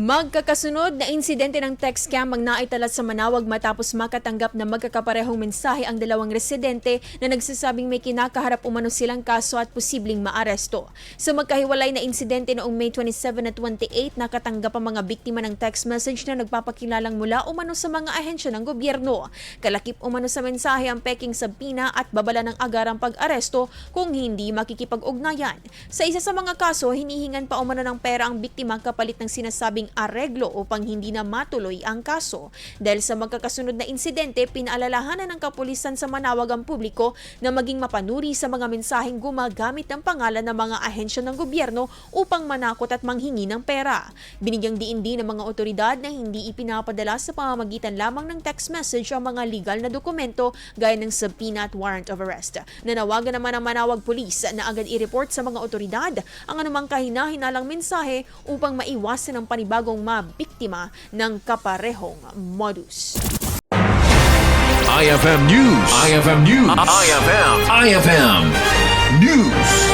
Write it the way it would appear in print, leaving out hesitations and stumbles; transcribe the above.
Magkakasunod na insidente ng text scam ang naitala sa Manaoag matapos makatanggap na magkakaparehong mensahe ang dalawang residente na nagsasabing may kinakaharap umano silang kaso at posibleng maaresto. Sa magkahiwalay na insidente noong May 27 at 28, nakatanggap ang mga biktima ng text message na nagpapakilalang mula umano sa mga ahensya ng gobyerno. Kalakip umano sa mensahe ang peking sabina at babala ng agarang pag-aresto kung hindi makikipag-ugnayan. Sa isa sa mga kaso, hinihingan pa umano ng pera ang biktima kapalit ng sinasabing areglo upang hindi na matuloy ang kaso. Dahil sa magkakasunod na insidente, pinaalalahanan ng kapulisan sa Manaoag ang publiko na maging mapanuri sa mga mensaheng gumagamit ng pangalan ng mga ahensya ng gobyerno upang manakot at manghingi ng pera. Binigyang diin din ng mga otoridad na hindi ipinapadala sa pamamagitan lamang ng text message ang mga legal na dokumento gaya ng subpoena at warrant of arrest. Nanawagan naman ang Manaoag Police na agad i-report sa mga otoridad ang anumang kahina-hinalang mensahe upang maiwasan ang panibagong mabiktima ng kaparehong modus. IFM News. IFM News. IFM News.